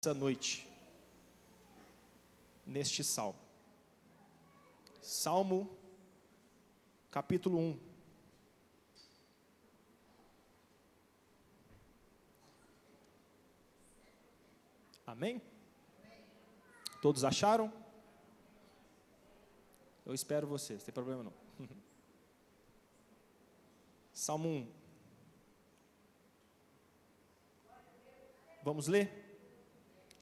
essa noite, neste salmo. Salmo, capítulo 1. Amém? Todos acharam? Eu espero vocês, não tem problema não. Salmo 1. Vamos ler?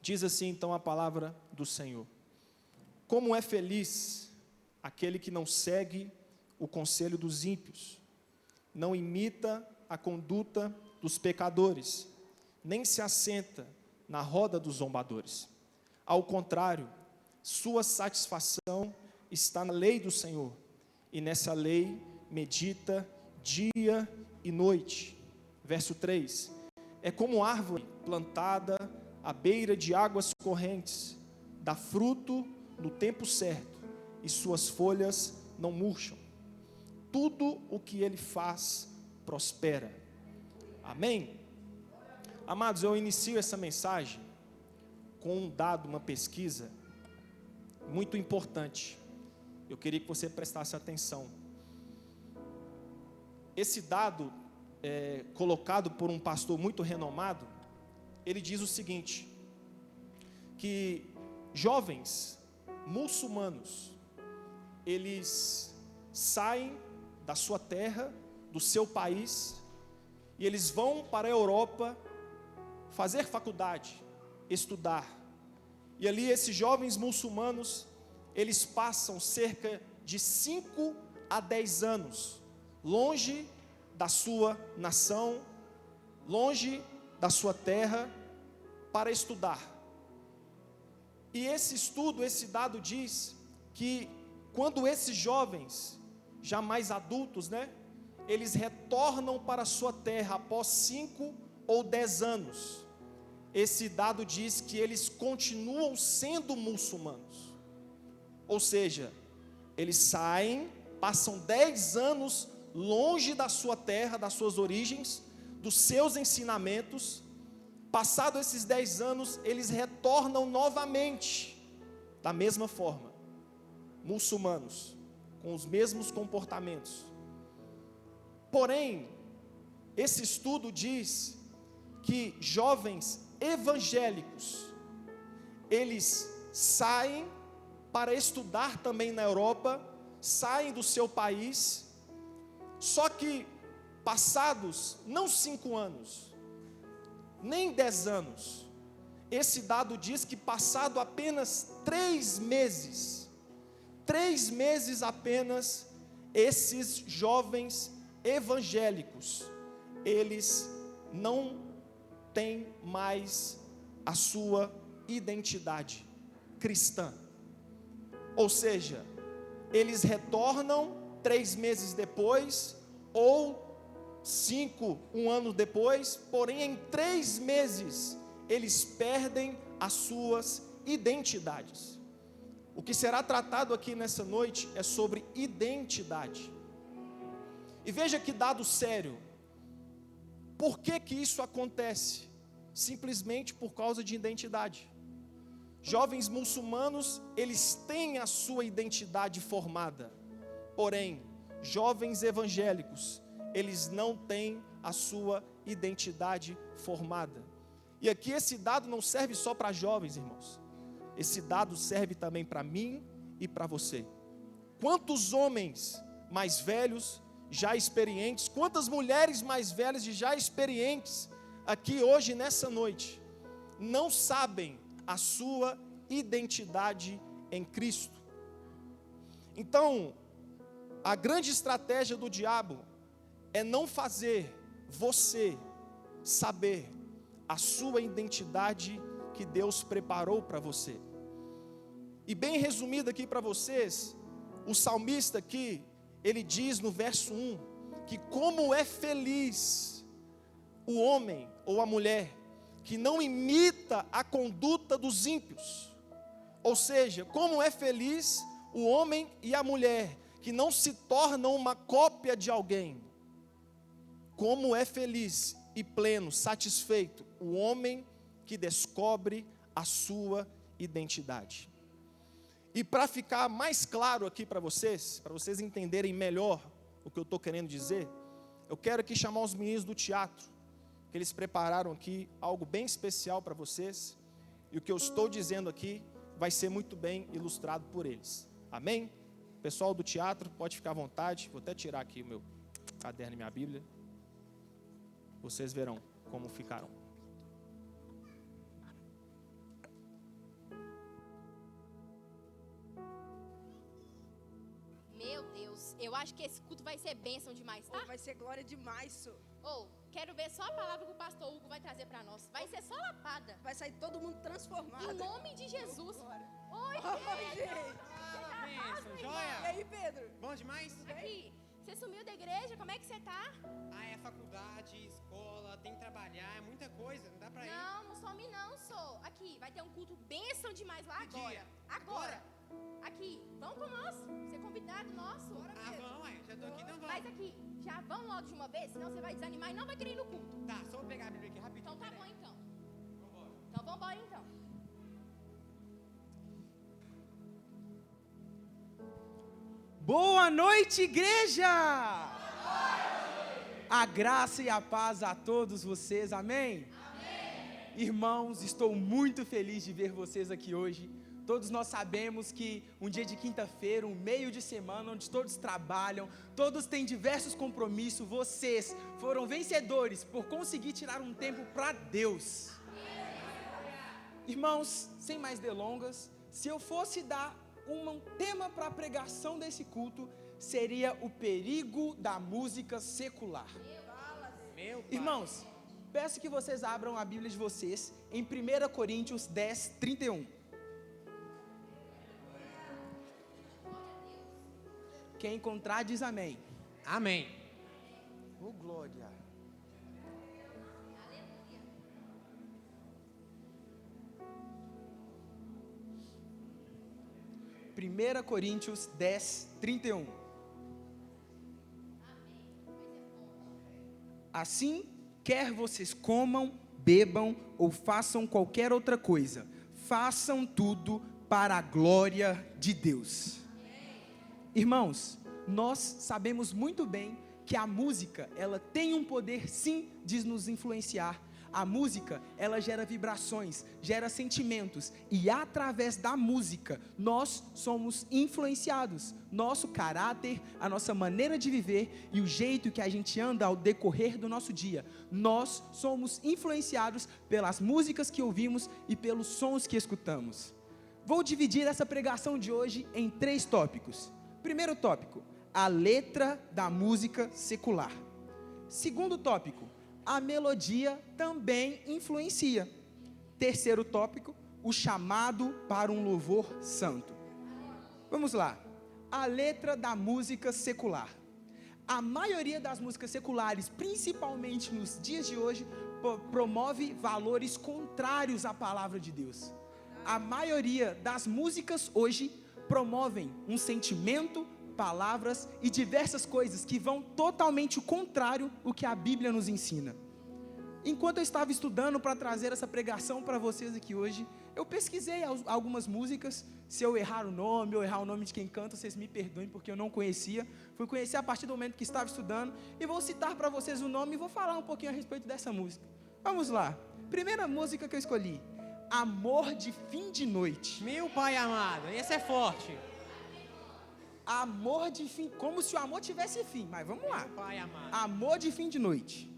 Diz assim então a palavra do Senhor: como é feliz aquele que não segue o conselho dos ímpios, não imita a conduta dos pecadores, nem se assenta na roda dos zombadores. Ao contrário, sua satisfação está na lei do Senhor, e nessa lei medita dia e noite. Verso 3: é como árvore plantada à beira de águas correntes, dá fruto no tempo certo, e suas folhas não murcham. Tudo o que ele faz prospera. Amém? Amados, eu inicio essa mensagem com um dado, uma pesquisa muito importante. Eu queria que você prestasse atenção. Esse dado colocado por um pastor muito renomado. Ele diz o seguinte, que jovens muçulmanos, eles saem da sua terra, do seu país, e eles vão para a Europa fazer faculdade, estudar. E ali esses jovens muçulmanos, eles passam cerca de 5 a 10 anos, longe da sua nação, longe da sua terra, para estudar. E esse estudo, esse dado diz que quando esses jovens, já mais adultos, eles retornam para a sua terra após 5 ou 10 anos, esse dado diz que eles continuam sendo muçulmanos. Ou seja, eles saem, passam 10 anos longe da sua terra, das suas origens, dos seus ensinamentos. Passados esses 10 anos, eles retornam novamente, da mesma forma, muçulmanos, com os mesmos comportamentos. Porém, esse estudo diz que jovens evangélicos, eles saem para estudar também na Europa, saem do seu país, só que passados, não 5 anos, nem 10 anos, esse dado diz que passado apenas 3 meses apenas, esses jovens evangélicos, eles não têm mais a sua identidade cristã. Ou seja, eles retornam 3 meses depois, ou 1 ano depois, porém em 3 meses, eles perdem as suas identidades. O que será tratado aqui nessa noite é sobre identidade. E veja que dado sério. Por que que isso acontece? Simplesmente por causa de identidade. Jovens muçulmanos, eles têm a sua identidade formada. Porém, jovens evangélicos, eles não têm a sua identidade formada. E aqui esse dado não serve só para jovens, irmãos. Esse dado serve também para mim e para você. Quantos homens mais velhos, já experientes, quantas mulheres mais velhas e já experientes, aqui hoje nessa noite, não sabem a sua identidade em Cristo? Então, a grande estratégia do diabo é não fazer você saber a sua identidade que Deus preparou para você. E bem resumido aqui para vocês, o salmista aqui, ele diz no verso 1, que como é feliz o homem ou a mulher que não imita a conduta dos ímpios. Ou seja, como é feliz o homem e a mulher que não se tornam uma cópia de alguém. Como é feliz e pleno, satisfeito o homem que descobre a sua identidade. E para ficar mais claro aqui para vocês entenderem melhor o que eu estou querendo dizer, eu quero aqui chamar os meninos do teatro, que eles prepararam aqui algo bem especial para vocês, e o que eu estou dizendo aqui vai ser muito bem ilustrado por eles. Amém? Pessoal do teatro, pode ficar à vontade. Vou até tirar aqui o meu caderno e minha Bíblia. Vocês verão como ficaram. Meu Deus, eu acho que esse culto vai ser bênção demais, tá? Vai ser glória demais, senhor. Quero ver só a palavra que o pastor Hugo vai trazer para nós. Vai ser só lapada. Vai sair todo mundo transformado. Em nome de Jesus. Oi, gente. Bênção, joia. E aí, Pedro? Bom demais? Aqui, você sumiu da igreja? Como é que você tá? É faculdade, escola, tem que trabalhar, é muita coisa, não dá pra ir. Não some não, sou. Aqui, vai ter um culto bênção demais lá Que agora. dia? Agora. Aqui, vamos com nós. Você é convidado nosso. Vamos, já tô aqui, então vamos. Mas aqui, já vamos logo de uma vez, senão você vai desanimar e não vai querer ir no culto. Tá, só vou pegar a Bíblia aqui rapidinho. Então tá peraí. bom então. Vambora. Então vambora então. Boa noite, igreja! A graça e a paz a todos vocês, amém? Irmãos, estou muito feliz de ver vocês aqui hoje. Todos nós sabemos que um dia de quinta-feira, um meio de semana, onde todos trabalham, todos têm diversos compromissos, vocês foram vencedores por conseguir tirar um tempo para Deus. Irmãos, sem mais delongas, se eu fosse dar um tema para a pregação desse culto, seria o perigo da música secular. Meu pai. Irmãos, peço que vocês abram a Bíblia de vocês em 1 Coríntios 10, 31. Quem encontrar diz amém. Amém. Oh, glória. Primeira Coríntios 10, 31. Assim, quer vocês comam, bebam ou façam qualquer outra coisa, façam tudo para a glória de Deus. Irmãos, nós sabemos muito bem que a música, ela tem um poder sim de nos influenciar. A música, ela gera vibrações, gera sentimentos, e através da música, nós somos influenciados. Nosso caráter, a nossa maneira de viver e o jeito que a gente anda ao decorrer do nosso dia, nós somos influenciados pelas músicas que ouvimos e pelos sons que escutamos. Vou dividir essa pregação de hoje em 3 tópicos. Primeiro tópico, a letra da música secular. Segundo tópico, a melodia também influencia. Terceiro tópico, o chamado para um louvor santo. Vamos lá. A letra da música secular. A maioria das músicas seculares, principalmente nos dias de hoje, promove valores contrários à palavra de Deus. A maioria das músicas hoje promovem um sentimento, palavras e diversas coisas que vão totalmente contrário ao que a Bíblia nos ensina. Enquanto eu estava estudando para trazer essa pregação para vocês aqui hoje, eu pesquisei algumas músicas. Se eu errar o nome ou errar o nome de quem canta, vocês me perdoem porque eu não conhecia. Fui conhecer a partir do momento que estava estudando e vou citar para vocês o nome e vou falar um pouquinho a respeito dessa música. Vamos lá. Primeira música que eu escolhi, Amor de Fim de Noite. Meu pai amado, esse é forte. Amor de fim, como se o amor tivesse fim, mas vamos lá. Meu pai amado. Amor de Fim de Noite.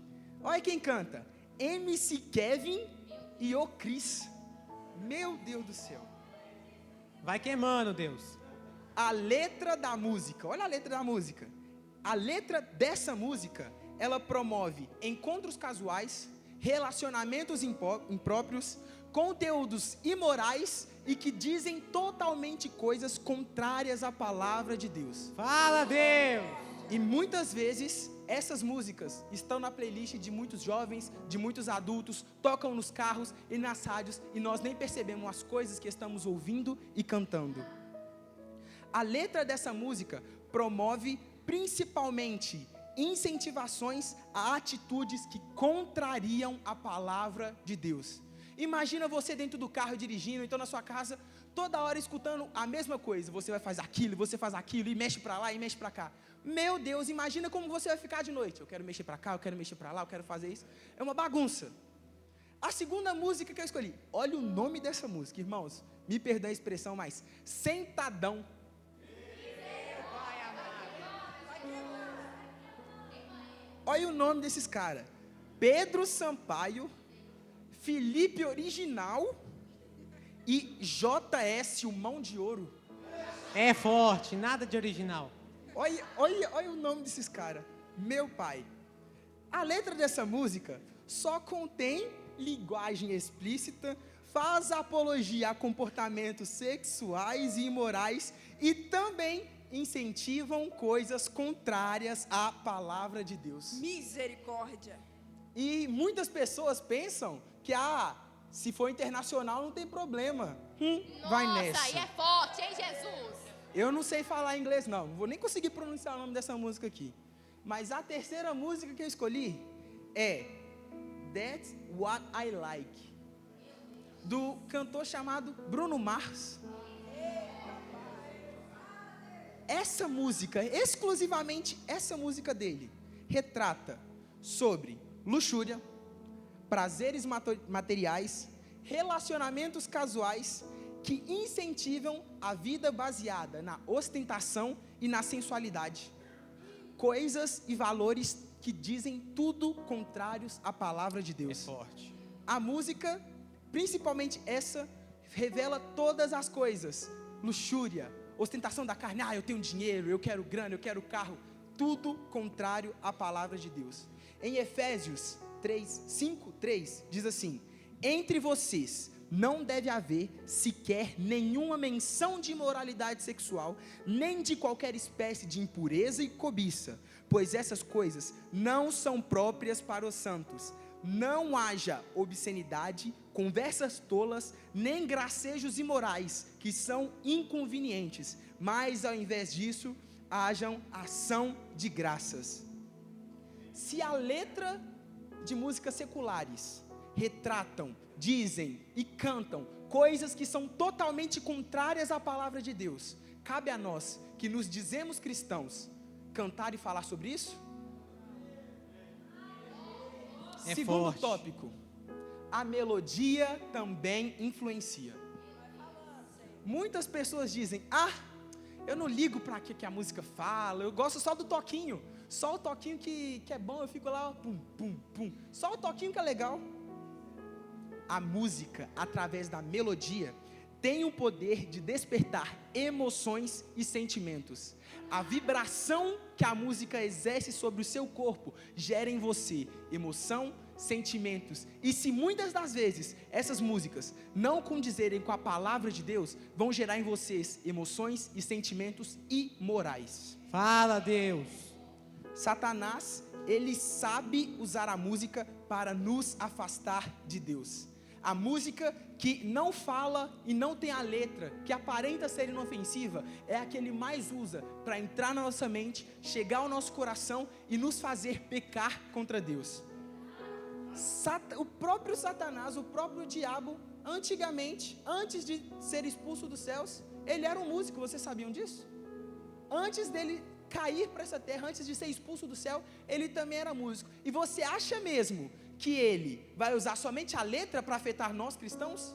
Olha quem canta, MC Kevin e o Cris. Meu Deus do céu. Vai queimando, Deus. A letra da música, olha a letra da música. A letra dessa música, ela promove encontros casuais, relacionamentos impróprios, conteúdos imorais e que dizem totalmente coisas contrárias à palavra de Deus. Fala, Deus. E muitas vezes essas músicas estão na playlist de muitos jovens, de muitos adultos, tocam nos carros e nas rádios e nós nem percebemos as coisas que estamos ouvindo e cantando. A letra dessa música promove principalmente incentivações a atitudes que contrariam a palavra de Deus. Imagina você dentro do carro dirigindo, então na sua casa, toda hora escutando a mesma coisa. Você vai fazer aquilo, você faz aquilo, e mexe para lá, e mexe para cá. Meu Deus, imagina como você vai ficar de noite. Eu quero mexer para cá, eu quero mexer para lá, eu quero fazer isso. É uma bagunça. A segunda música que eu escolhi, olha o nome dessa música, irmãos. Me perdoe a expressão, mas sentadão. Olha o nome desses caras. Pedro Sampaio, Felipe Original e JS, o Mão de Ouro. É forte, nada de original. Olha o nome desses caras. Meu pai. A letra dessa música só contém linguagem explícita, faz apologia a comportamentos sexuais e imorais e também incentivam coisas contrárias à palavra de Deus. Misericórdia. E muitas pessoas pensam que, se for internacional não tem problema. Vai nessa. Nossa, aí é forte, hein, Jesus? Eu não sei falar inglês não vou nem conseguir pronunciar o nome dessa música aqui. Mas a terceira música que eu escolhi é That's What I Like, do cantor chamado Bruno Mars. Essa música, exclusivamente essa música dele, retrata sobre luxúria, prazeres materiais, relacionamentos casuais que incentivam a vida baseada na ostentação e na sensualidade. Coisas e valores que dizem tudo contrários à palavra de Deus. É forte. A música, principalmente essa, revela todas as coisas. Luxúria, ostentação da carne, eu tenho dinheiro, eu quero grana, eu quero carro. Tudo contrário à palavra de Deus. Em Efésios 5:3, diz assim: entre vocês não deve haver sequer nenhuma menção de imoralidade sexual, nem de qualquer espécie de impureza e cobiça, pois essas coisas não são próprias para os santos. Não haja obscenidade, conversas tolas, nem gracejos imorais, que são inconvenientes, mas ao invés disso, hajam ação de graças. Se a letra de músicas seculares retratam, dizem e cantam coisas que são totalmente contrárias à palavra de Deus, cabe a nós, que nos dizemos cristãos, cantar e falar sobre isso? Segundo forte. tópico, a melodia também influencia. Muitas pessoas dizem: eu não ligo para que a música fala, eu gosto só do toquinho, só o toquinho que é bom, eu fico lá, pum, pum, pum, só o toquinho que é legal. A música, através da melodia, tem o poder de despertar emoções e sentimentos. A vibração que a música exerce sobre o seu corpo gera em você emoção, sentimentos. E se muitas das vezes essas músicas não condizerem com a palavra de Deus, vão gerar em vocês emoções e sentimentos imorais. Fala, Deus. Satanás, ele sabe usar a música para nos afastar de Deus. A música que não fala e não tem a letra, que aparenta ser inofensiva, é a que ele mais usa para entrar na nossa mente, chegar ao nosso coração e nos fazer pecar contra Deus. O próprio Satanás, o próprio diabo, antigamente, antes de ser expulso dos céus, ele era um músico, vocês sabiam disso? Antes dele cair para essa terra, antes de ser expulso do céu, ele também era músico. E você acha mesmo que ele vai usar somente a letra para afetar nós cristãos?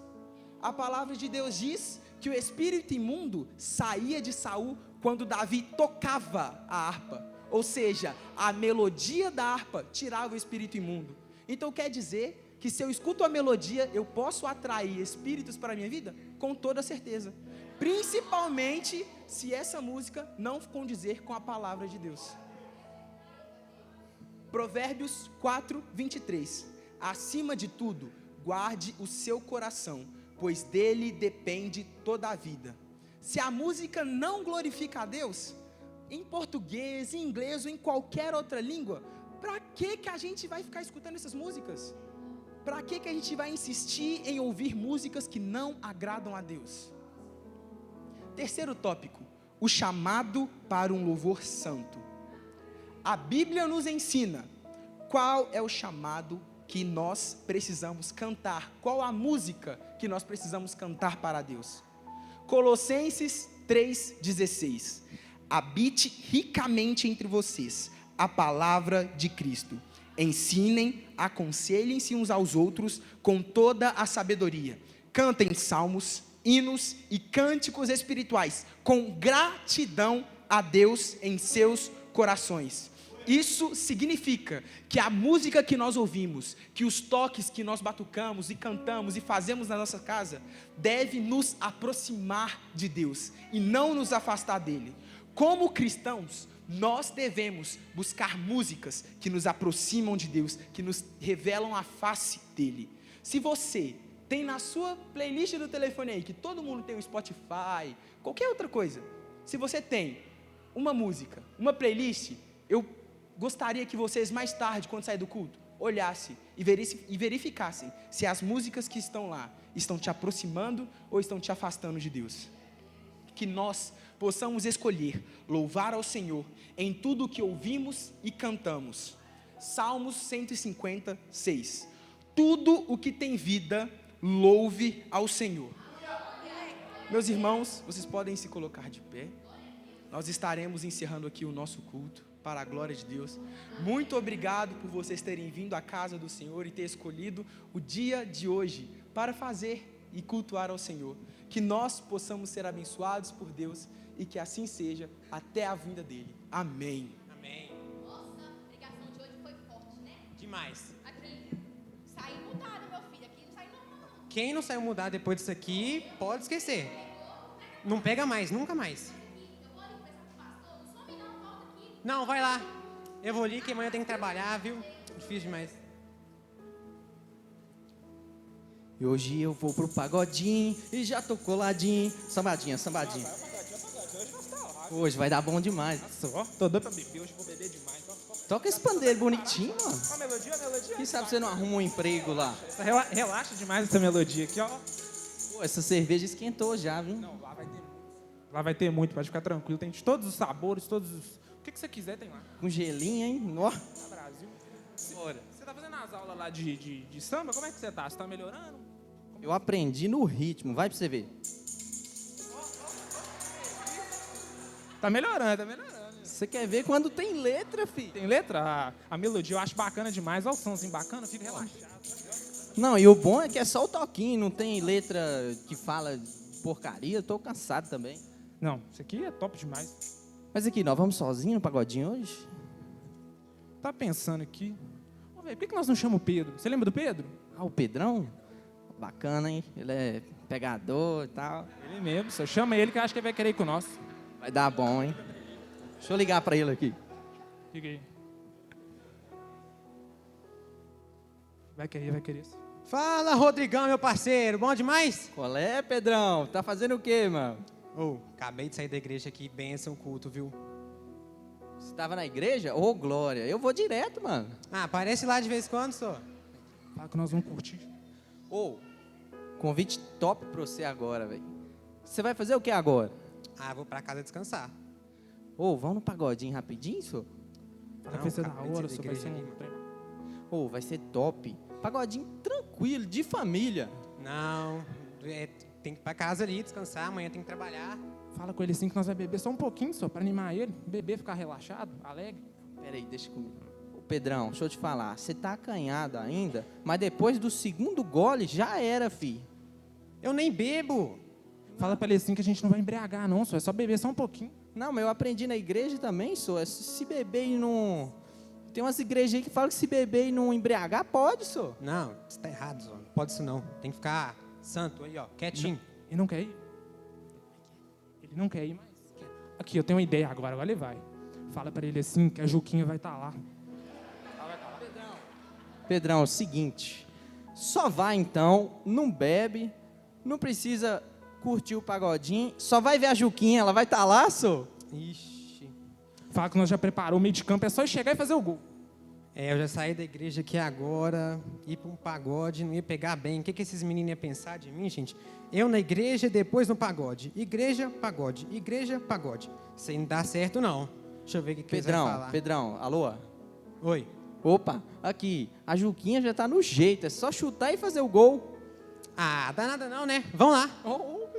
A palavra de Deus diz que o espírito imundo saía de Saul quando Davi tocava a harpa, ou seja, a melodia da harpa tirava o espírito imundo. Então quer dizer que se eu escuto a melodia, eu posso atrair espíritos para a minha vida? Com toda certeza, principalmente se essa música não condizer com a palavra de Deus. Provérbios 4:23. Acima de tudo, guarde o seu coração, pois dele depende toda a vida. Se a música não glorifica a Deus, em português, em inglês ou em qualquer outra língua, para que a gente vai ficar escutando essas músicas? Para que a gente vai insistir em ouvir músicas que não agradam a Deus? Terceiro tópico, o chamado para um louvor santo. A Bíblia nos ensina qual é o chamado que nós precisamos cantar? Qual a música que nós precisamos cantar para Deus? Colossenses 3,16. Habite ricamente entre vocês a palavra de Cristo. Ensinem, aconselhem-se uns aos outros com toda a sabedoria. Cantem salmos, hinos e cânticos espirituais com gratidão a Deus em seus corações. Isso significa que a música que nós ouvimos, que os toques que nós batucamos e cantamos e fazemos na nossa casa, deve nos aproximar de Deus e não nos afastar dele. Como cristãos, nós devemos buscar músicas que nos aproximam de Deus, que nos revelam a face dele. Se você tem na sua playlist do telefone aí, que todo mundo tem um Spotify, qualquer outra coisa, se você tem uma música, uma playlist, eu gostaria que vocês mais tarde, quando sair do culto, olhassem e verificassem se as músicas que estão lá estão te aproximando ou estão te afastando de Deus. Que nós possamos escolher louvar ao Senhor em tudo o que ouvimos e cantamos. Salmos 156. Tudo o que tem vida, louve ao Senhor. Meus irmãos, vocês podem se colocar de pé. Nós estaremos encerrando aqui o nosso culto, para a glória de Deus. Muito obrigado por vocês terem vindo à casa do Senhor e ter escolhido o dia de hoje para fazer e cultuar ao Senhor. Que nós possamos ser abençoados por Deus e que assim seja até a vinda dele. Amém. Amém. Nossa, a pregação de hoje foi forte, né? Demais. Aqui, saí mudado, meu filho. Aqui não sai não. Quem não saiu mudar depois disso aqui, pode esquecer. Não pega mais, nunca mais. Eu vou ali conversar com o pastor. Não some não, volta aqui. Não, vai lá. Eu vou ali, que amanhã eu tenho que trabalhar, viu? Difícil demais. E hoje eu vou pro pagodinho e já tô coladinho. Sambadinha, sambadinha. Hoje vai dar bom demais. Nossa, tô doido pra beber, hoje eu vou beber demais. Toca esse pandeiro bonitinho, mano. Ó, a melodia. Quem sabe você não arruma um emprego lá? Relaxa demais essa melodia aqui, ó. Pô, essa cerveja esquentou já, viu? Não, lá vai ter muito, pode ficar tranquilo. Tem de todos os sabores, todos os... O que você quiser tem lá. Com gelinho, hein? Ó. Tá, Brasil. Bora. Você tá fazendo as aulas lá de samba? Como é que você tá? Você tá melhorando? Eu aprendi no ritmo, vai pra você ver. Tá melhorando. Você quer ver quando tem letra, filho? Tem letra? A melodia eu acho bacana demais. Olha o somzinho bacana, fica relaxado. Não, e o bom é que é só o toquinho, não tem letra que fala porcaria. Eu tô cansado também. Não, isso aqui é top demais. Mas aqui, nós vamos sozinho no pagodinho hoje? Tá pensando aqui. Ô, velho, por que nós não chamamos o Pedro? Você lembra do Pedro? Ah, o Pedrão? Bacana, hein? Ele é pegador e tal. Ele mesmo, só chama ele que eu acho que ele vai querer ir com nós. Vai dar bom, hein? Deixa eu ligar pra ele aqui. Fica aí. Vai querer. Fala, Rodrigão, meu parceiro. Bom demais? Qual é, Pedrão? Tá fazendo o quê, mano? Ô, acabei de sair da igreja aqui, bênção, culto, viu? Você tava na igreja? Ô, glória. Eu vou direto, mano. Ah, aparece lá de vez em quando, só. Fala que nós vamos curtir. Ô, convite top pra você agora, velho. Você vai fazer o que agora? Ah, vou pra casa descansar. Ô, vamos no pagodinho rapidinho, senhor? Fala que Não, vai ser da acabei de hora, sair só da vai ser igreja um trem. Ô, vai ser top. Pagodinho tranquilo, de família. Não, tem que ir pra casa ali, descansar, amanhã tem que trabalhar. Fala com ele assim que nós vamos beber só um pouquinho só, pra animar ele. Beber, ficar relaxado, alegre. Pera aí, deixa comigo. Ô, Pedrão, deixa eu te falar. Você tá acanhado ainda, mas depois do segundo gole já era, fi. Eu nem bebo. Fala pra ele assim que a gente não vai embriagar não, só é só beber só um pouquinho. Não, mas eu aprendi na igreja também, só. Se beber e não... Tem umas igrejas aí que falam que se beber e não embriagar, pode, só. Não, você tá errado, Zó. Não pode isso não. Tem que ficar santo aí, ó, quietinho. Ele não quer ir? Ele não quer ir mais? Aqui, eu tenho uma ideia agora ele vai. Fala pra ele assim que a Juquinha vai estar lá. Pedrão, é o seguinte. Só vai então, não bebe, não precisa curtir o pagodinho. Só vai ver a Juquinha, ela vai estar lá, só. Ixi. Fala que nós já preparou o meio de campo, é só chegar e fazer o gol. Eu já saí da igreja aqui agora, ir para um pagode, não ia pegar bem. O que esses meninos iam pensar de mim, gente? Eu na igreja, depois no pagode. Igreja, pagode. Igreja, pagode. Isso aí não dá certo, não. Deixa eu ver o que eles vão falar. Pedrão, alô? Oi. Opa, aqui, a Juquinha já tá no jeito, é só chutar e fazer o gol. Ah, dá nada não, né? Vamos lá.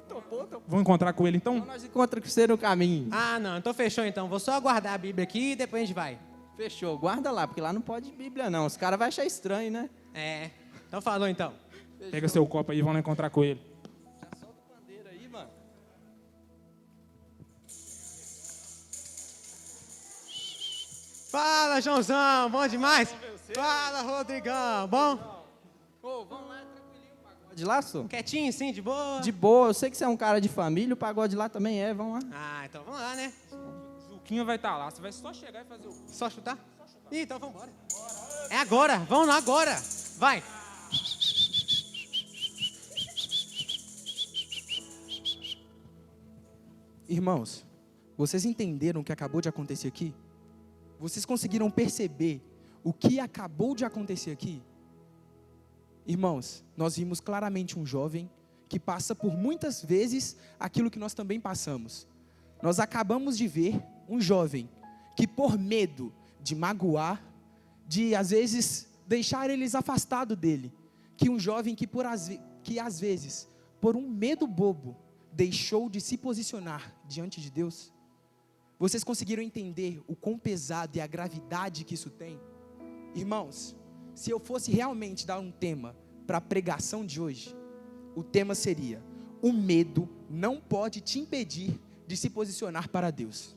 Topou. Vou encontrar com ele então? Então nós encontramos com você no caminho. Ah, não, então fechou então. Vou só guardar a Bíblia aqui e depois a gente vai. Fechou, guarda lá, porque lá não pode Bíblia não, os caras vão achar estranho, né? É, então falou então. Pega seu copo aí e vamos lá encontrar com ele. Já solta o pandeiro aí, mano. Fala, Joãozão, bom demais? Fala, Rodrigão, bom? Ô, vamos lá, tranquilinho, o pagode lá, só? Quietinho sim, de boa? De boa, eu sei que você é um cara de família, o pagode lá também é, vamos lá. Ah, então vamos lá, né? Juquinha vai estar lá, você vai só chegar e fazer o... Só chutar? Ih, então vamos embora. É agora, vamos lá agora. Vai. Irmãos, vocês entenderam o que acabou de acontecer aqui? Vocês conseguiram perceber o que acabou de acontecer aqui? Irmãos, nós vimos claramente um jovem que passa por muitas vezes aquilo que nós também passamos. Nós acabamos de ver um jovem que, por medo de magoar, de às vezes deixar eles afastados dele, que um jovem que às vezes, por um medo bobo, deixou de se posicionar diante de Deus. Vocês conseguiram entender o quão pesado e a gravidade que isso tem? Irmãos, se eu fosse realmente dar um tema para a pregação de hoje, o tema seria: o medo não pode te impedir de se posicionar para Deus.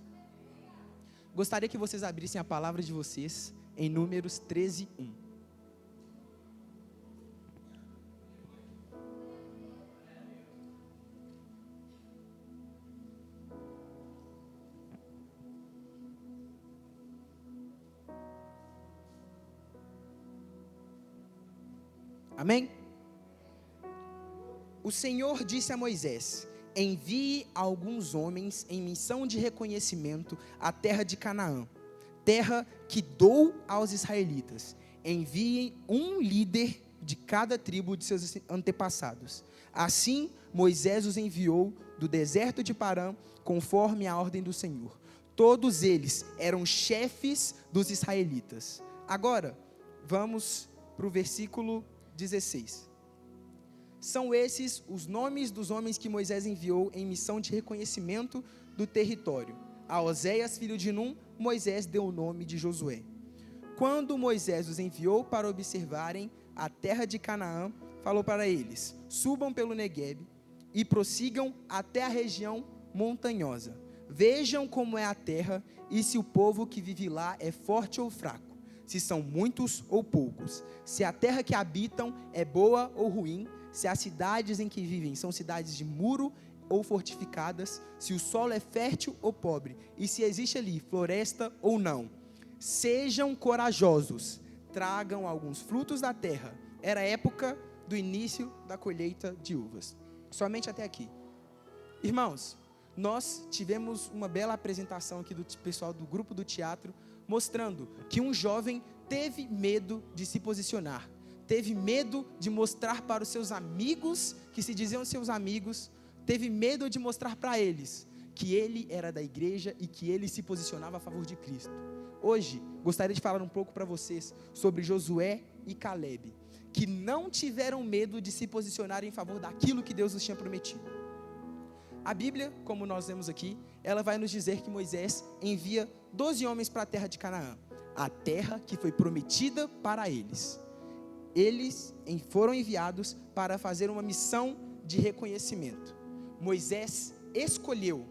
Gostaria que vocês abrissem a palavra de vocês em Números 13:1. Amém? O Senhor disse a Moisés: envie alguns homens em missão de reconhecimento à terra de Canaã, terra que dou aos israelitas. Enviem um líder de cada tribo de seus antepassados. Assim, Moisés os enviou do deserto de Parã, conforme a ordem do Senhor. Todos eles eram chefes dos israelitas. Agora, vamos para o versículo 16. São esses os nomes dos homens que Moisés enviou em missão de reconhecimento do território. A Oséias, filho de Num, Moisés deu o nome de Josué. Quando Moisés os enviou para observarem a terra de Canaã, falou para eles: subam pelo Neguebe e prossigam até a região montanhosa. Vejam como é a terra e se o povo que vive lá é forte ou fraco, se são muitos ou poucos, se a terra que habitam é boa ou ruim, se as cidades em que vivem são cidades de muro ou fortificadas, se o solo é fértil ou pobre, e se existe ali floresta ou não. Sejam corajosos, tragam alguns frutos da terra. Era a época do início da colheita de uvas. Somente até aqui. Irmãos, nós tivemos uma bela apresentação aqui do pessoal do grupo do teatro, mostrando que um jovem teve medo de se posicionar, teve medo de mostrar para os seus amigos, que se diziam seus amigos, teve medo de mostrar para eles que ele era da igreja e que ele se posicionava a favor de Cristo. Hoje, gostaria de falar um pouco para vocês sobre Josué e Calebe, que não tiveram medo de se posicionar em favor daquilo que Deus os tinha prometido. A Bíblia, como nós vemos aqui, ela vai nos dizer que Moisés envia 12 homens para a terra de Canaã, a terra que foi prometida para eles. Eles foram enviados para fazer uma missão de reconhecimento. Moisés escolheu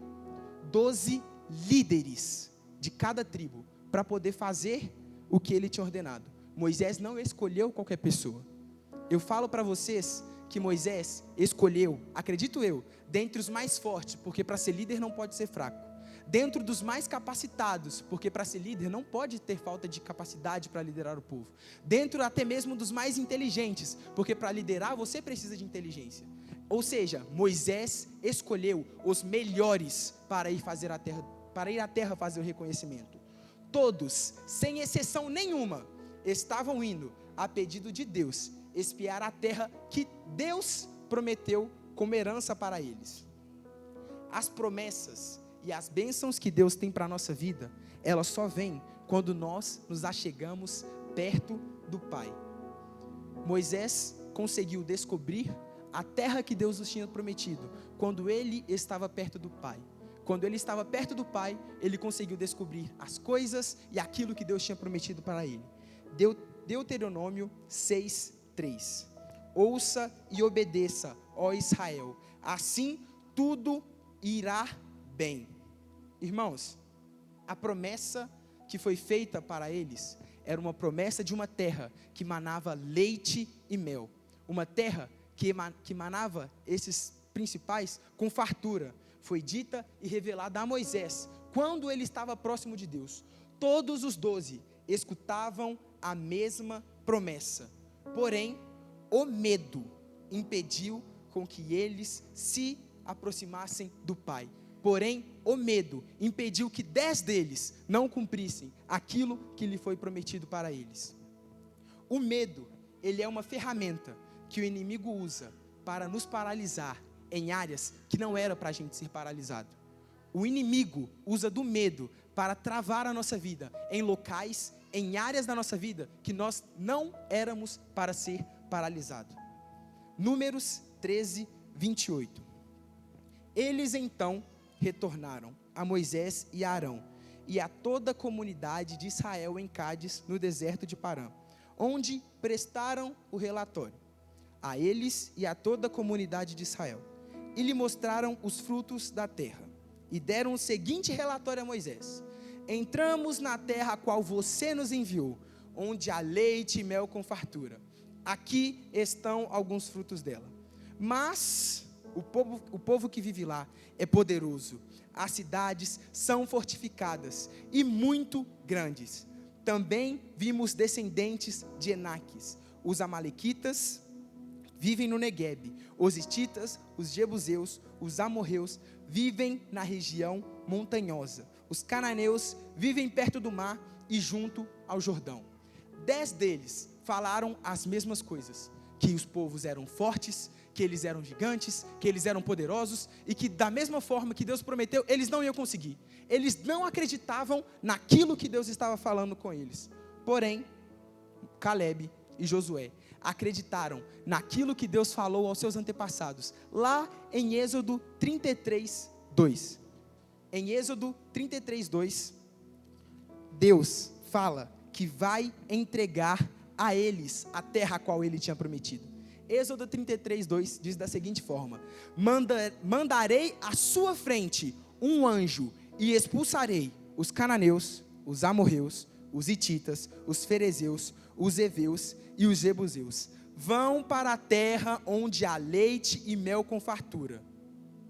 12 líderes de cada tribo para poder fazer o que ele tinha ordenado. Moisés não escolheu qualquer pessoa. Eu falo para vocês que Moisés escolheu, acredito eu, dentre os mais fortes, porque para ser líder não pode ser fraco. Dentro dos mais capacitados, porque para ser líder não pode ter falta de capacidade para liderar o povo. Dentro até mesmo dos mais inteligentes, porque para liderar você precisa de inteligência. Ou seja, Moisés escolheu os melhores para ir à terra fazer o reconhecimento. Todos, sem exceção nenhuma, estavam indo a pedido de Deus, espiar a terra que Deus prometeu como herança para eles. As promessas e as bênçãos que Deus tem para a nossa vida, elas só vêm quando nós nos achegamos perto do Pai. Moisés conseguiu descobrir a terra que Deus nos tinha prometido quando ele estava perto do Pai. Quando ele estava perto do Pai, ele conseguiu descobrir as coisas e aquilo que Deus tinha prometido para ele. Deuteronômio 6:3. Ouça e obedeça, ó Israel, assim tudo irá bem. Irmãos, a promessa que foi feita para eles era uma promessa de uma terra que manava leite e mel. Uma terra que manava esses principais com fartura. Foi dita e revelada a Moisés quando ele estava próximo de Deus. Todos os 12 escutavam a mesma promessa. Porém, o medo impediu com que eles se aproximassem do Pai. Porém, o medo impediu que 10 deles não cumprissem aquilo que lhe foi prometido para eles. O medo, ele é uma ferramenta que o inimigo usa para nos paralisar em áreas que não era para a gente ser paralisado. O inimigo usa do medo para travar a nossa vida em locais, em áreas da nossa vida que nós não éramos para ser paralisados. Números 13:28. Eles então retornaram a Moisés e a Arão e a toda a comunidade de Israel em Cádiz, no deserto de Parã, onde prestaram o relatório a eles e a toda a comunidade de Israel, e lhe mostraram os frutos da terra, e deram o seguinte relatório a Moisés: entramos na terra a qual você nos enviou, onde há leite e mel com fartura. Aqui estão alguns frutos dela. Mas o povo que vive lá é poderoso, as cidades são fortificadas e muito grandes. Também vimos descendentes de Enaques. Os amalequitas vivem no Neguebe, os hititas, os jebuseus, os amorreus vivem na região montanhosa. Os cananeus vivem perto do mar e junto ao Jordão. 10 deles falaram as mesmas coisas, que os povos eram fortes, que eles eram gigantes, que eles eram poderosos, e que da mesma forma que Deus prometeu, eles não iam conseguir. Eles não acreditavam naquilo que Deus estava falando com eles. Porém, Calebe e Josué acreditaram naquilo que Deus falou aos seus antepassados, lá em Êxodo 33:2. Em Êxodo 33:2, Deus fala que vai entregar a eles a terra a qual ele tinha prometido. Êxodo 33:2 diz da seguinte forma: mandarei à sua frente um anjo e expulsarei os cananeus, os amorreus, os hititas, os ferezeus, os heveus e os jebuseus. Vão para a terra onde há leite e mel com fartura.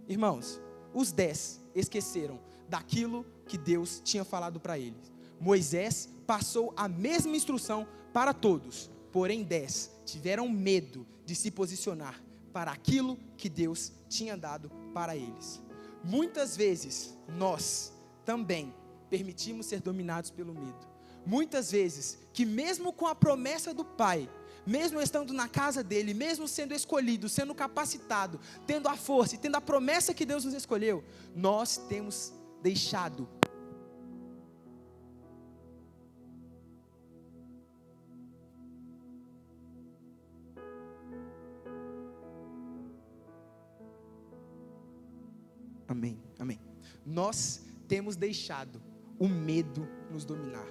Irmãos, os 10 esqueceram daquilo que Deus tinha falado para eles. Moisés passou a mesma instrução para todos, porém 10 tiveram medo de se posicionar para aquilo que Deus tinha dado para eles. Muitas vezes nós também permitimos ser dominados pelo medo. Muitas vezes que mesmo com a promessa do Pai, mesmo estando na casa dele, mesmo sendo escolhido, sendo capacitado, tendo a força e tendo a promessa que Deus nos escolheu, nós temos deixado Amém, amém. Nós temos deixado o medo nos dominar.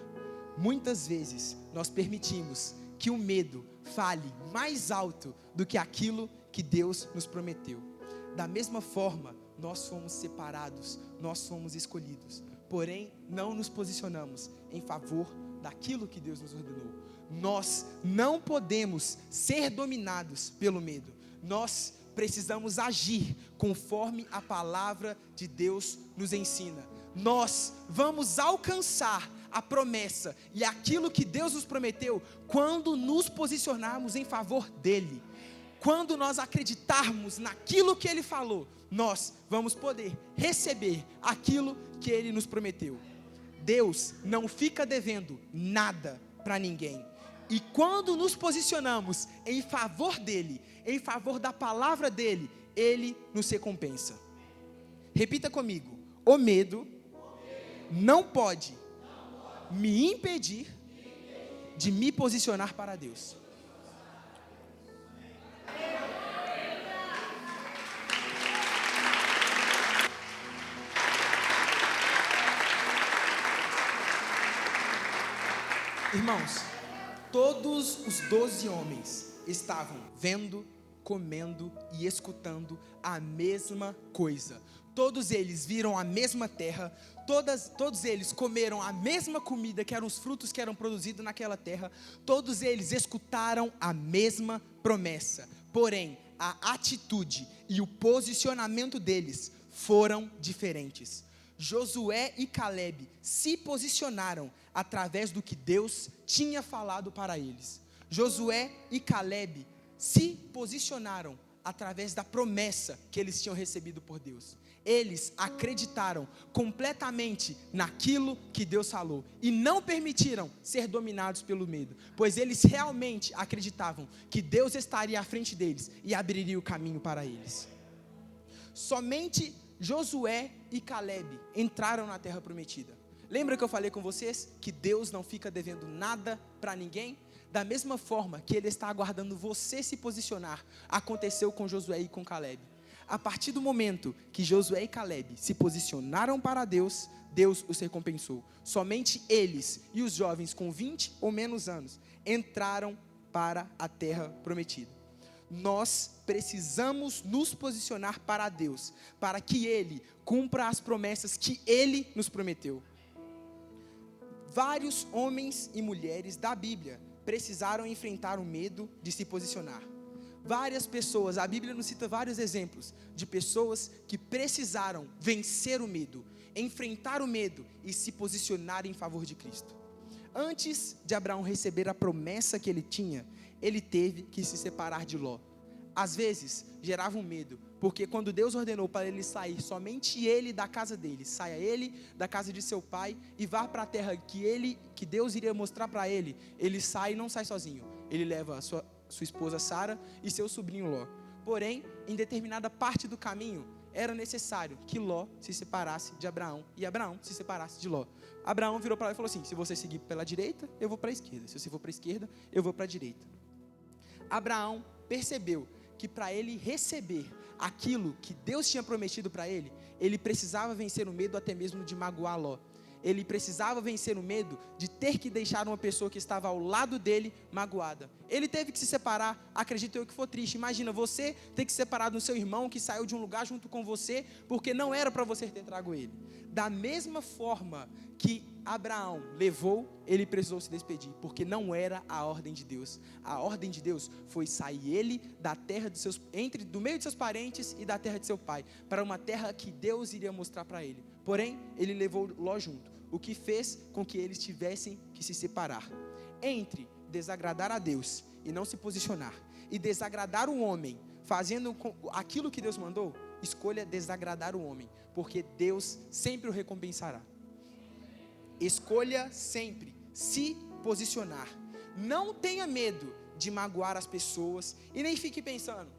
Muitas vezes nós permitimos que o medo fale mais alto do que aquilo que Deus nos prometeu. Da mesma forma, nós fomos separados, nós fomos escolhidos, porém não nos posicionamos em favor daquilo que Deus nos ordenou. Nós não podemos ser dominados pelo medo. Nós precisamos agir conforme a palavra de Deus nos ensina. Nós vamos alcançar a promessa e aquilo que Deus nos prometeu quando nos posicionarmos em favor dele. Quando nós acreditarmos naquilo que ele falou, nós vamos poder receber aquilo que ele nos prometeu. Deus não fica devendo nada para ninguém. E quando nos posicionamos em favor dele, em favor da palavra dele, ele nos recompensa. Repita comigo: o medo não pode me impedir de me posicionar para Deus. Irmãos, todos os 12 homens estavam vendo, comendo e escutando a mesma coisa. Todos eles viram a mesma terra, todos eles comeram a mesma comida, que eram os frutos que eram produzidos naquela terra. Todos eles escutaram a mesma promessa. Porém, a atitude e o posicionamento deles foram diferentes. Josué e Caleb se posicionaram através do que Deus tinha falado para eles. Josué e Caleb se posicionaram através da promessa que eles tinham recebido por Deus. Eles acreditaram completamente naquilo que Deus falou e não permitiram ser dominados pelo medo, pois eles realmente acreditavam que Deus estaria à frente deles e abriria o caminho para eles. Somente Josué e Caleb entraram na terra prometida. Lembra que eu falei com vocês que Deus não fica devendo nada para ninguém? Da mesma forma que Ele está aguardando você se posicionar, aconteceu com Josué e com Caleb. A partir do momento que Josué e Caleb se posicionaram para Deus, Deus os recompensou. Somente eles e os jovens com 20 ou menos anos entraram para a terra prometida. Nós precisamos nos posicionar para Deus, para que Ele cumpra as promessas que Ele nos prometeu. Vários homens e mulheres da Bíblia precisaram enfrentar o medo de se posicionar. Várias pessoas, a Bíblia nos cita vários exemplos de pessoas que precisaram vencer o medo, enfrentar o medo e se posicionar em favor de Cristo. Antes de Abraão receber a promessa que ele tinha, ele teve que se separar de Ló. Às vezes, gerava um medo, porque quando Deus ordenou para ele sair, somente ele da casa dele, saia ele da casa de seu pai e vá para a terra que Deus iria mostrar para ele, ele sai e não sai sozinho. Ele leva a sua esposa Sara e seu sobrinho Ló. Porém, em determinada parte do caminho, era necessário que Ló se separasse de Abraão e Abraão se separasse de Ló. Abraão virou para lá e falou assim: se você seguir pela direita, eu vou para a esquerda. Se você for para a esquerda, eu vou para a direita. Abraão percebeu que para ele receber aquilo que Deus tinha prometido para ele, ele precisava vencer o medo até mesmo de magoar Ló. Ele precisava vencer o medo de ter que deixar uma pessoa que estava ao lado dele magoada. Ele teve que se separar, acredito eu que foi triste. Imagina você ter que se separar do seu irmão que saiu de um lugar junto com você, porque não era para você ter trago ele. Da mesma forma que Abraão levou, ele precisou se despedir, porque não era a ordem de Deus. A ordem de Deus foi sair ele da terra do meio de seus parentes e da terra de seu pai, para uma terra que Deus iria mostrar para ele. Porém, ele levou Ló junto, o que fez com que eles tivessem que se separar. Entre desagradar a Deus e não se posicionar, e desagradar o homem fazendo aquilo que Deus mandou, escolha desagradar o homem, porque Deus sempre o recompensará. Escolha sempre se posicionar. Não tenha medo de magoar as pessoas e nem fique pensando: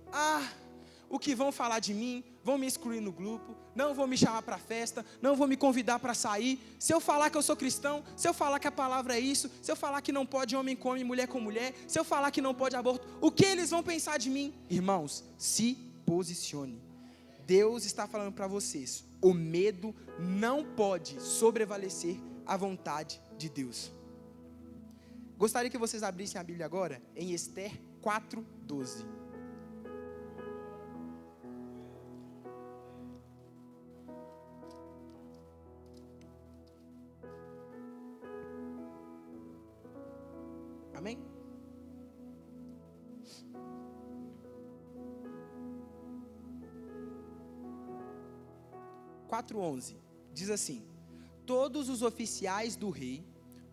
o que vão falar de mim, vão me excluir no grupo, não vão me chamar para festa, não vão me convidar para sair. Se eu falar que eu sou cristão, se eu falar que a palavra é isso, se eu falar que não pode homem com homem, mulher com mulher, se eu falar que não pode aborto, o que eles vão pensar de mim? Irmãos, se posicione. Deus está falando para vocês: o medo não pode sobrevalecer a vontade de Deus. Gostaria que vocês abrissem a Bíblia agora em Ester 4:12. Amém? Diz assim: todos os oficiais do rei,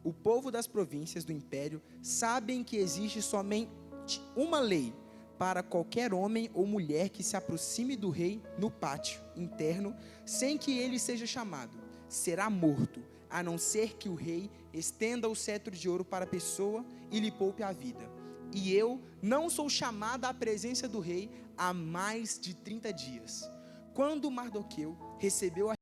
o povo das províncias do império, sabem que existe somente uma lei para qualquer homem ou mulher que se aproxime do rei no pátio interno, sem que ele seja chamado, será morto, a não ser que o rei estenda o cetro de ouro para a pessoa e lhe poupe a vida. E eu não sou chamada à presença do rei há mais de 30 dias. Quando Mardoqueu recebeu a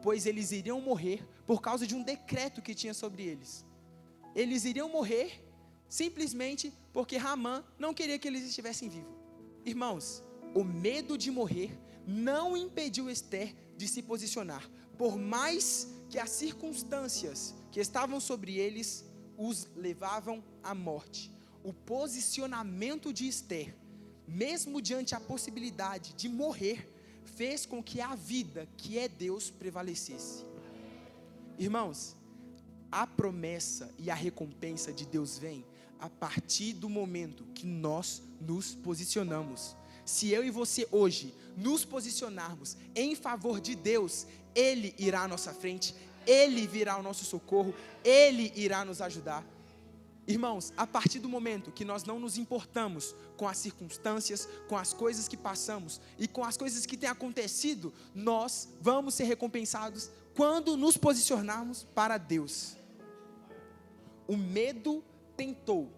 pois eles iriam morrer por causa de um decreto que tinha sobre eles. Eles iriam morrer simplesmente porque Ramã não queria que eles estivessem vivos. Irmãos, o medo de morrer não impediu Ester de se posicionar, por mais que as circunstâncias que estavam sobre eles os levavam à morte. O posicionamento de Ester, mesmo diante a possibilidade de morrer, fez com que a vida, que é Deus, prevalecesse. Irmãos, a promessa e a recompensa de Deus vem a partir do momento que nós nos posicionamos. Se eu e você hoje nos posicionarmos em favor de Deus, Ele irá à nossa frente, Ele virá ao nosso socorro, Ele irá nos ajudar. Irmãos, a partir do momento que nós não nos importamos com as circunstâncias, com as coisas que passamos e com as coisas que têm acontecido, nós vamos ser recompensados quando nos posicionarmos para Deus. O medo tentou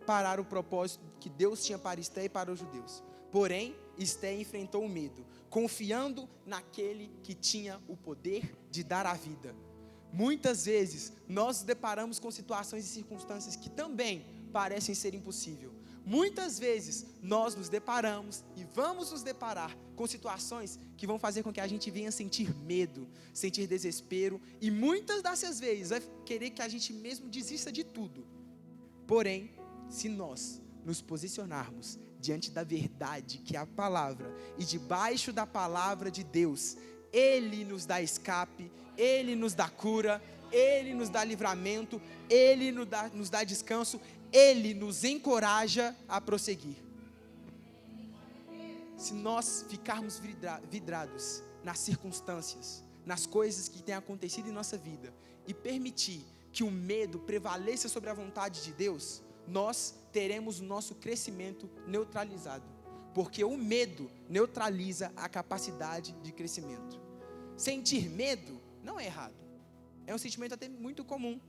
parar o propósito que Deus tinha para Ester e para os judeus. Porém, Ester enfrentou o medo, confiando naquele que tinha o poder de dar a vida. Muitas vezes, nós nos deparamos com situações e circunstâncias que também parecem ser impossíveis. Muitas vezes, nós nos deparamos e vamos nos deparar com situações que vão fazer com que a gente venha sentir medo, sentir desespero, e muitas dessas vezes vai querer que a gente mesmo desista de tudo. Porém, se nós nos posicionarmos diante da verdade, que é a palavra, e debaixo da palavra de Deus, Ele nos dá escape, Ele nos dá cura, Ele nos dá livramento, Ele nos dá descanso, Ele nos encoraja a prosseguir. Se nós ficarmos vidrados nas circunstâncias, nas coisas que têm acontecido em nossa vida, e permitir que o medo prevaleça sobre a vontade de Deus, nós teremos o nosso crescimento neutralizado, porque o medo neutraliza a capacidade de crescimento. Sentir medo não é errado, é um sentimento até muito comum,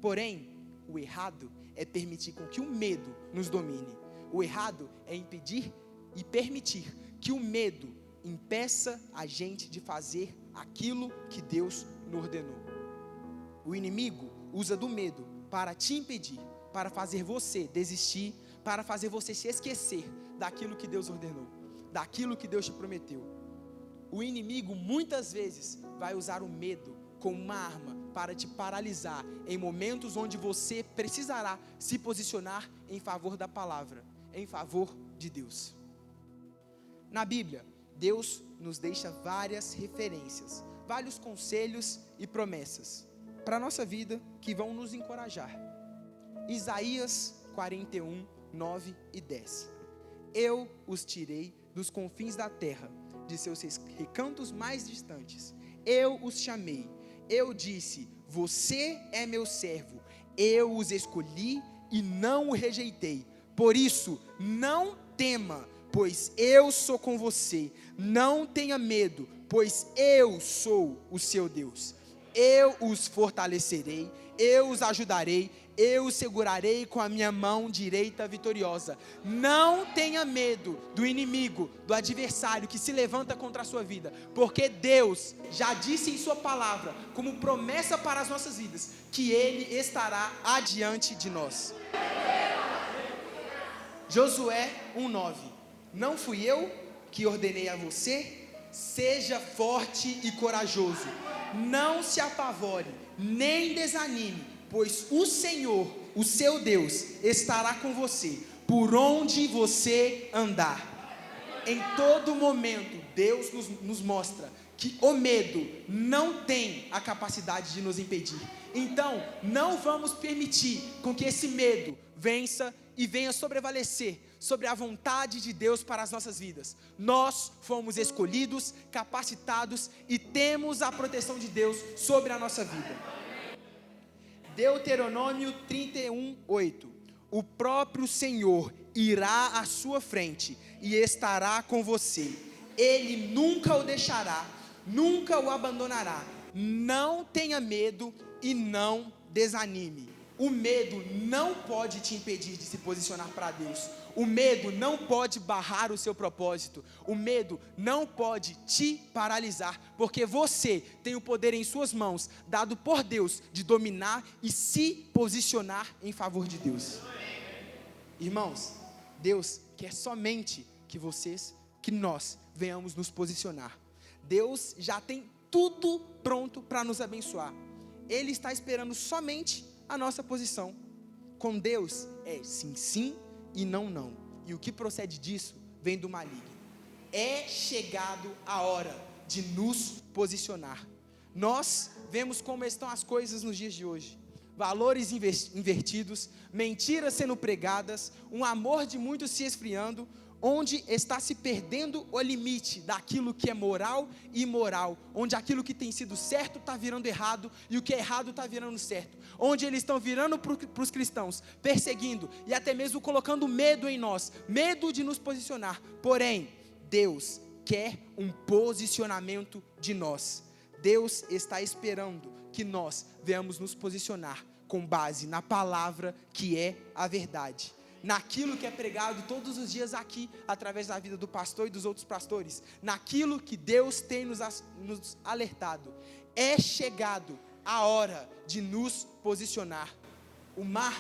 porém, o errado é permitir com que o medo nos domine. O errado é impedir e permitir que o medo impeça a gente de fazer aquilo que Deus nos ordenou. O inimigo usa do medo para te impedir, para fazer você desistir, para fazer você se esquecer daquilo que Deus ordenou, daquilo que Deus te prometeu. O inimigo muitas vezes vai usar o medo como uma arma para te paralisar em momentos onde você precisará se posicionar em favor da palavra, em favor de Deus. Na Bíblia, Deus nos deixa várias referências, vários conselhos e promessas para a nossa vida que vão nos encorajar. Isaías 41, 9 e 10. Eu os tirei dos confins da terra, de seus recantos mais distantes. Eu os chamei. Eu disse, você é meu servo. Eu os escolhi e não o rejeitei. Por isso, não tema, pois eu sou com você. Não tenha medo, pois eu sou o seu Deus. Eu os fortalecerei, eu os ajudarei, eu os segurarei com a minha mão direita vitoriosa. Não tenha medo do inimigo, do adversário que se levanta contra a sua vida, porque Deus já disse em sua palavra, como promessa para as nossas vidas, que Ele estará adiante de nós. Josué 1:9. Não fui eu que ordenei a você? Seja forte e corajoso. Não se apavore, nem desanime, pois o Senhor, o seu Deus, estará com você, por onde você andar. Em todo momento, Deus nos mostra que o medo não tem a capacidade de nos impedir. Então, não vamos permitir com que esse medo vença e venha sobrevalecer sobre a vontade de Deus para as nossas vidas. Nós fomos escolhidos, capacitados e temos a proteção de Deus sobre a nossa vida. Deuteronômio 31:8. O próprio Senhor irá à sua frente e estará com você. Ele nunca o deixará, nunca o abandonará. Não tenha medo e não desanime. O medo não pode te impedir de se posicionar para Deus. o medo não pode barrar o seu propósito. O medo não pode te paralisar, porque você tem o poder em suas mãos, dado por Deus, de dominar e se posicionar em favor de Deus. Irmãos, Deus quer somente que nós venhamos nos posicionar. Deus já tem tudo pronto para nos abençoar. Ele está esperando somente a nossa posição. Com Deus é sim, sim e não, não. E o que procede disso vem do maligno. É chegado a hora de nos posicionar. Nós vemos como estão as coisas nos dias de hoje. Valores invertidos, mentiras sendo pregadas, um amor de muitos se esfriando, onde está se perdendo o limite daquilo que é moral e imoral, onde aquilo que tem sido certo está virando errado e o que é errado está virando certo, onde eles estão virando para os cristãos, perseguindo e até mesmo colocando medo em nós, medo de nos posicionar. Porém, Deus quer um posicionamento de nós. Deus está esperando que nós venhamos nos posicionar com base na palavra que é a verdade, naquilo que é pregado todos os dias aqui, através da vida do pastor e dos outros pastores, naquilo que Deus tem nos alertado. É chegado a hora de nos posicionar. O mar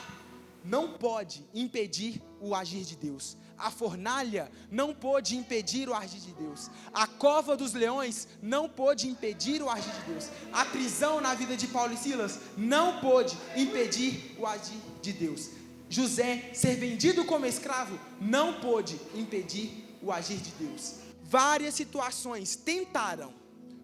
não pode impedir o agir de Deus. A fornalha não pôde impedir o agir de Deus. A cova dos leões não pôde impedir o agir de Deus. A prisão na vida de Paulo e Silas não pôde impedir o agir de Deus. José ser vendido como escravo não pôde impedir o agir de Deus. Várias situações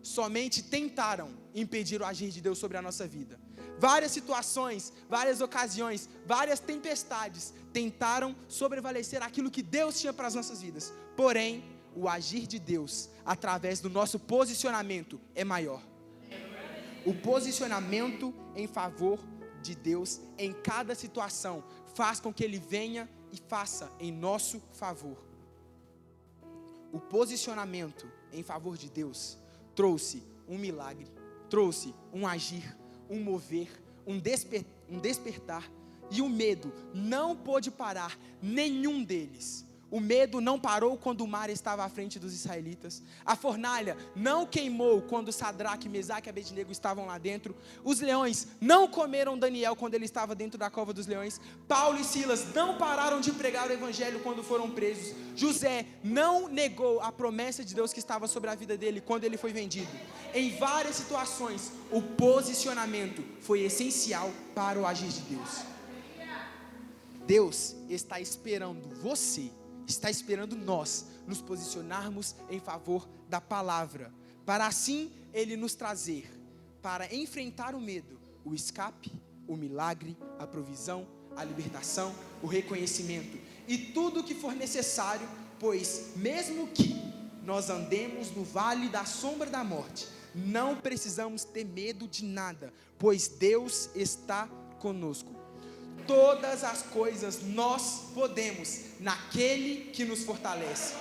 somente tentaram impedir o agir de Deus sobre a nossa vida. Várias situações, várias ocasiões, várias tempestades tentaram sobrevalecer aquilo que Deus tinha para as nossas vidas. Porém, o agir de Deus, através do nosso posicionamento, é maior. O posicionamento em favor de Deus em cada situação faz com que Ele venha e faça em nosso favor. O posicionamento em favor de Deus trouxe um milagre, trouxe um agir, um mover, um despertar, e o medo não pôde parar nenhum deles. O medo não parou quando o mar estava à frente dos israelitas. A fornalha não queimou quando Sadraque, Mesaque e Abednego estavam lá dentro. Os leões não comeram Daniel quando ele estava dentro da cova dos leões. Paulo e Silas não pararam de pregar o evangelho quando foram presos. José não negou a promessa de Deus que estava sobre a vida dele quando ele foi vendido. Em várias situações, o posicionamento foi essencial para o agir de Deus. Deus está esperando você, está esperando nós nos posicionarmos em favor da palavra, para assim Ele nos trazer, para enfrentar o medo, o escape, o milagre, a provisão, a libertação, o reconhecimento e tudo o que for necessário, pois mesmo que nós andemos no vale da sombra da morte, não precisamos ter medo de nada, pois Deus está conosco. Todas as coisas nós podemos naquele que nos fortalece.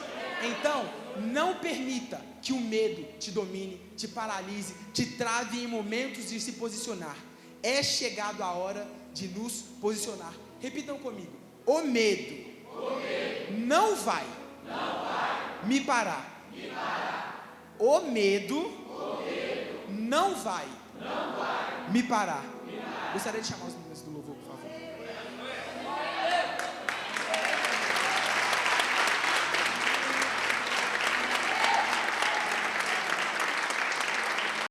Então, não permita que o medo te domine, te paralise, te trave em momentos de se posicionar. É chegado a hora de nos posicionar. Repitam comigo: o medo não vai me parar. O medo não vai me parar. Gostaria de chamar os